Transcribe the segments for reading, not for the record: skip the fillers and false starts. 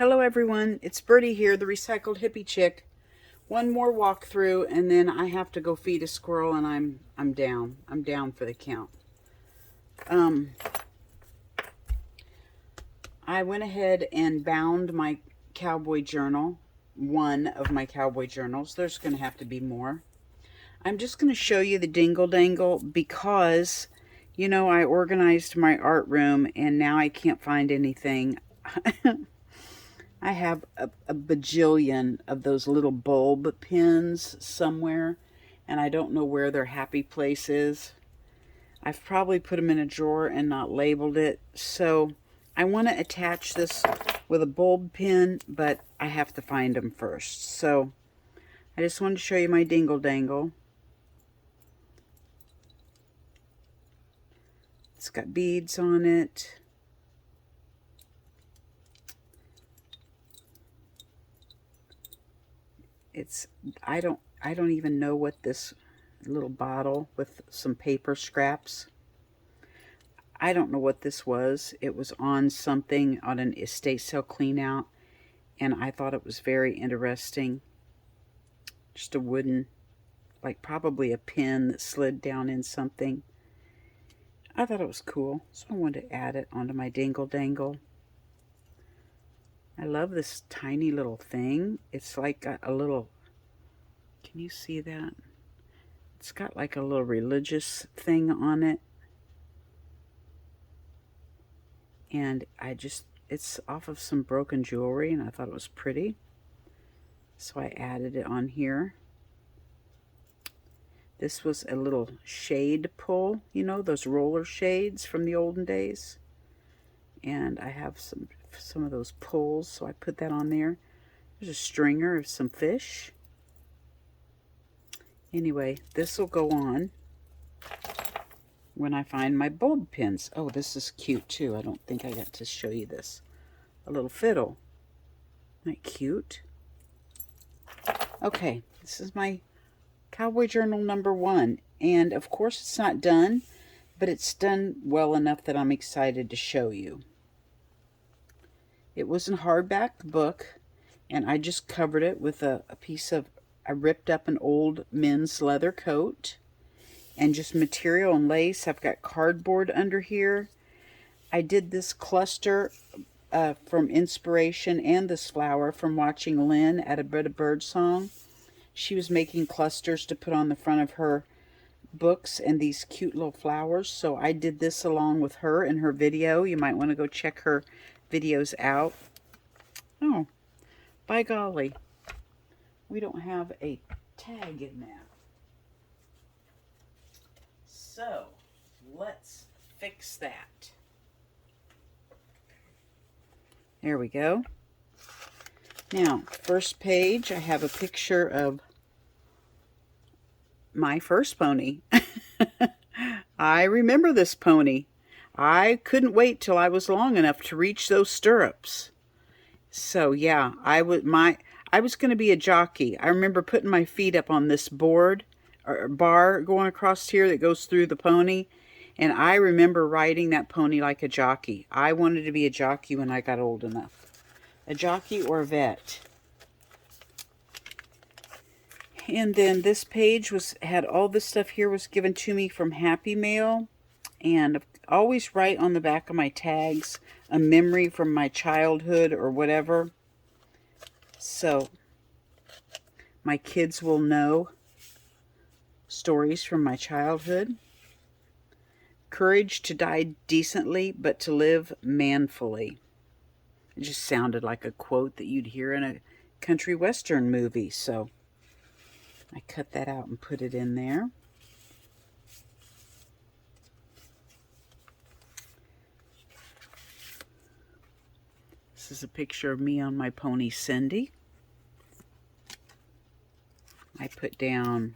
Hello everyone, it's Birdie here, the recycled hippie chick. One more walkthrough and then I have to go feed a squirrel and I'm down. I'm down for the count. I went ahead and bound my cowboy journal, one of my cowboy journals. There's going to have to be more. I'm just going to show you the dingle dangle because, you know, I organized my art room and now I can't find anything. I have a bajillion of those little bulb pins somewhere, and I don't know where their happy place is. I've probably put them in a drawer and not labeled it. So I want to attach this with a bulb pin, but I have to find them first. So I just wanted to show you my dingle dangle. It's got beads on it. I don't even know what this little bottle with some paper scraps. I don't know what this was. It was on something on an estate sale clean out, and I thought it was very interesting. Just a wooden, like probably a pin that slid down in something. I thought it was cool, so I wanted to add it onto my dingle dangle. I love this tiny little thing. It's like a little, can you see that? It's got like a little religious thing on it. And it's off of some broken jewelry, and I thought it was pretty. So I added it on here. This was a little shade pull, you know, those roller shades from the olden days. And I have some of those pulls, so I put that on there. There's a stringer of some fish. Anyway, this will go on when I find my bulb pins. Oh, this is cute too. I don't think I got to show you this. A little fiddle. Isn't that cute? Okay, this is my Cowboy Journal number 1. And of course it's not done, but it's done well enough that I'm excited to show you. It was a hardback book, and I just covered it with a piece of, I ripped up an old men's leather coat and just material and lace. I've got cardboard under here. I did this cluster from inspiration and this flower from watching Lynn at a Bit of Bird Song. She was making clusters to put on the front of her books and these cute little flowers. So I did this along with her in her video. You might want to go check her videos out. Oh, by golly, we don't have a tag in that. So let's fix that. There we go. Now, first page, I have a picture of my first pony. I remember this pony. I couldn't wait till I was long enough to reach those stirrups. So yeah, I was going to be a jockey. I remember putting my feet up on this board or bar going across here that goes through the pony, and I remember riding that pony like a jockey. I wanted to be a jockey when I got old enough. A jockey or a vet. And then this page had all this stuff here was given to me from Happy Mail. And I always write on the back of my tags a memory from my childhood or whatever. So my kids will know stories from my childhood. Courage to die decently, but to live manfully. It just sounded like a quote that you'd hear in a country western movie. So I cut that out and put it in there. This is a picture of me on my pony Cindy. I put down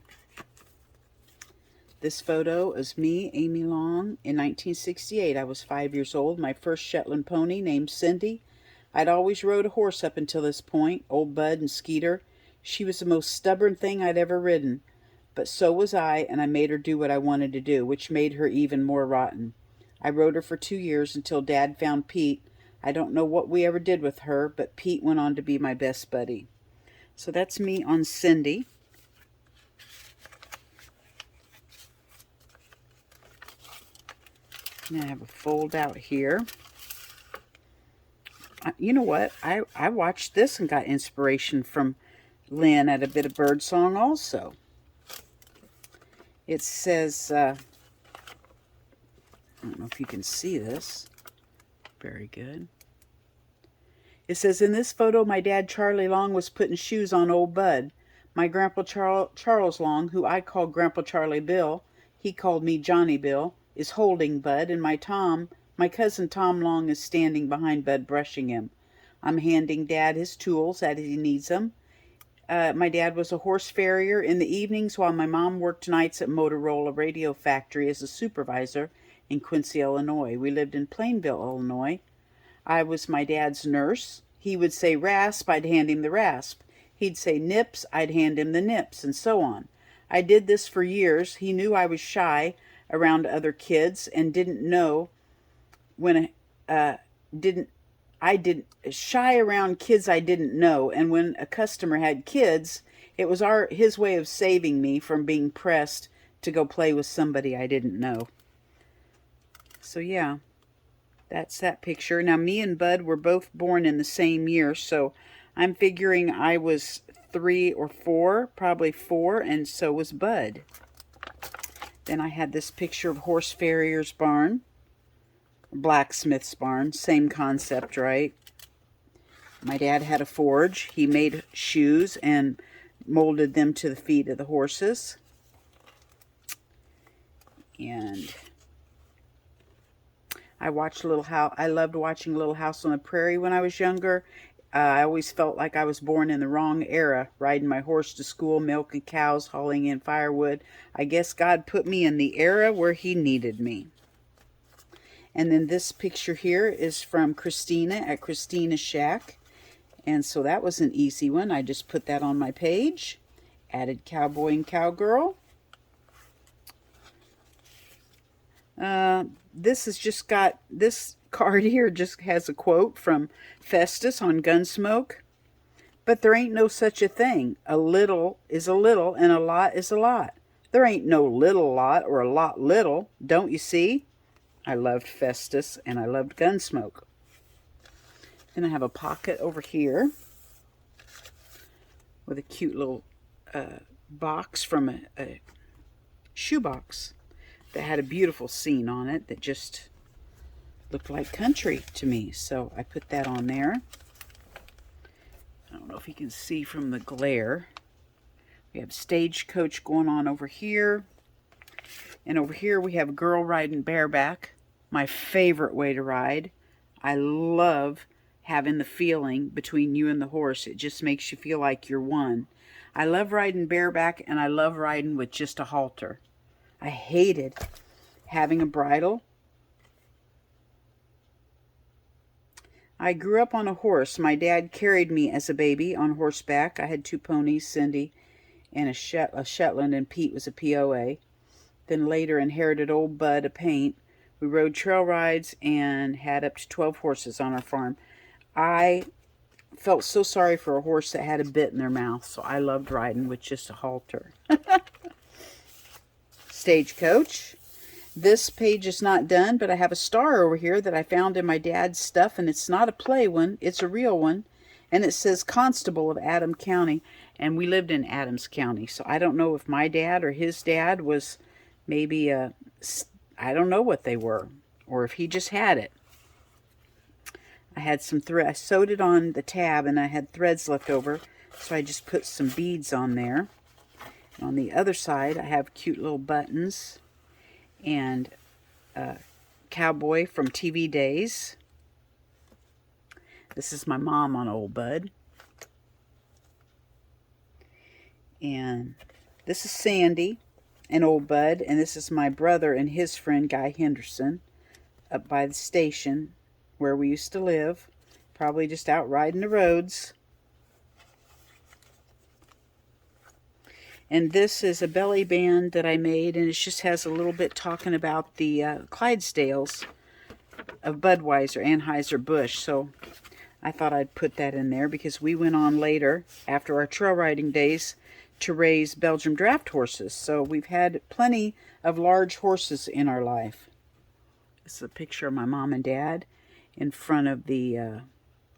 this photo is me, Amy Long, in 1968. I was 5 years old. My first Shetland pony named Cindy. I'd always rode a horse up until this point, old Bud and Skeeter. She was the most stubborn thing I'd ever ridden. But so was I, and I made her do what I wanted to do, which made her even more rotten. I rode her for 2 years until Dad found Pete. I don't know what we ever did with her, but Pete went on to be my best buddy. So that's me on Cindy. And I have a fold out here. You know what? I watched this and got inspiration from Lynn at a bit of birdsong also. It says, I don't know if you can see this. Very good. It says, in this photo, my dad, Charlie Long, was putting shoes on old Bud. My grandpa, Charles Long, who I called Grandpa Charlie Bill, he called me Johnny Bill, is holding Bud, and my cousin Tom Long is standing behind Bud brushing him. I'm handing Dad his tools as he needs them. My dad was a horse farrier in the evenings while my mom worked nights at Motorola Radio Factory as a supervisor in Quincy, Illinois. We lived in Plainville, Illinois. I was my dad's nurse. He would say rasp, I'd hand him the rasp. He'd say nips, I'd hand him the nips, and so on. I did this for years. He knew I was shy around other kids and didn't know when shy around kids I didn't know, and when a customer had kids, it was his way of saving me from being pressed to go play with somebody I didn't know. So yeah, that's that picture. Now me and Bud were both born in the same year, so I'm figuring I was 3 or 4, probably 4, and so was Bud. Then I had this picture of horse farrier's barn, blacksmith's barn, same concept, right? My dad had a forge. He made shoes and molded them to the feet of the horses. And I loved watching Little House on the Prairie when I was younger. I always felt like I was born in the wrong era, riding my horse to school, milking cows, hauling in firewood. I guess God put me in the era where he needed me. And then this picture here is from Christina at Christina's Shack. And so that was an easy one. I just put that on my page. Added Cowboy and Cowgirl. This card here just has a quote from Festus on Gunsmoke. But there ain't no such a thing. A little is a little and a lot is a lot. There ain't no little lot or a lot little, don't you see? I loved Festus and I loved Gunsmoke. Then I have a pocket over here with a cute little box from a shoebox that had a beautiful scene on it that just looked like country to me. So I put that on there. I don't know if you can see from the glare. We have Stagecoach going on over here. And over here we have a girl riding bareback. My favorite way to ride. I love having the feeling between you and the horse. It just makes you feel like you're one. I love riding bareback and I love riding with just a halter. I hated having a bridle. I grew up on a horse. My dad carried me as a baby on horseback. I had 2 ponies, Cindy and a Shetland, and Pete was a POA. Then later inherited old Bud, a paint. We rode trail rides and had up to 12 horses on our farm. I felt so sorry for a horse that had a bit in their mouth, so I loved riding with just a halter. Stagecoach. This page is not done, but I have a star over here that I found in my dad's stuff, and it's not a play one, it's a real one. And it says Constable of Adams County, and we lived in Adams County, so I don't know if my dad or his dad was maybe I don't know what they were, or if he just had it. I had some thread. I sewed it on the tab, and I had threads left over, so I just put some beads on there. And on the other side, I have cute little buttons and Cowboy from TV Days. This is my mom on old Bud. And this is Sandy and old Bud, and this is my brother and his friend Guy Henderson up by the station where we used to live, probably just out riding the roads. And this is a belly band that I made, and it just has a little bit talking about the Clydesdales of Budweiser, Anheuser-Busch. So I thought I'd put that in there because we went on later, after our trail riding days, to raise Belgian draft horses. So we've had plenty of large horses in our life. This is a picture of my mom and dad in front of the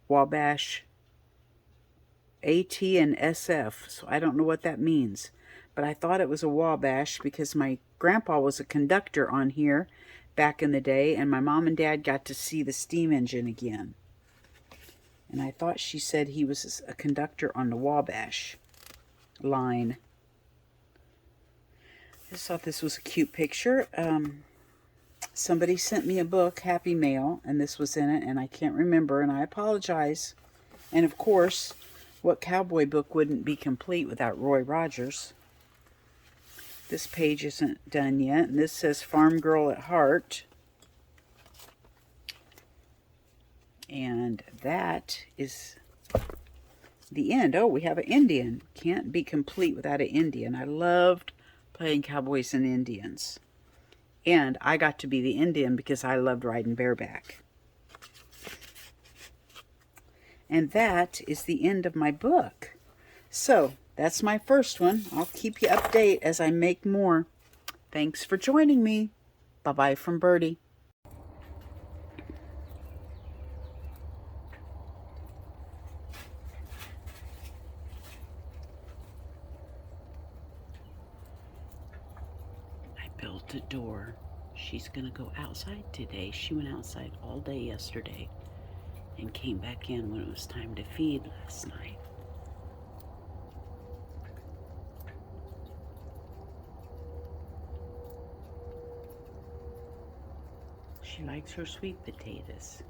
Wabash AT and SF. So I don't know what that means, but I thought it was a Wabash because my grandpa was a conductor on here back in the day, and my mom and dad got to see the steam engine again. And I thought she said he was a conductor on the Wabash line. I just thought this was a cute picture. Somebody sent me a book, Happy Mail, and this was in it, and I can't remember, and I apologize. And of course, what cowboy book wouldn't be complete without Roy Rogers? This page isn't done yet, and this says Farm Girl at Heart. And that is the end. Oh, we have an Indian. Can't be complete without an Indian. I loved playing cowboys and Indians. And I got to be the Indian because I loved riding bareback. And that is the end of my book. So, that's my first one. I'll keep you updated as I make more. Thanks for joining me. Bye-bye from Birdie. I built a door. She's going to go outside today. She went outside all day yesterday and came back in when it was time to feed last night. She likes her sweet potatoes.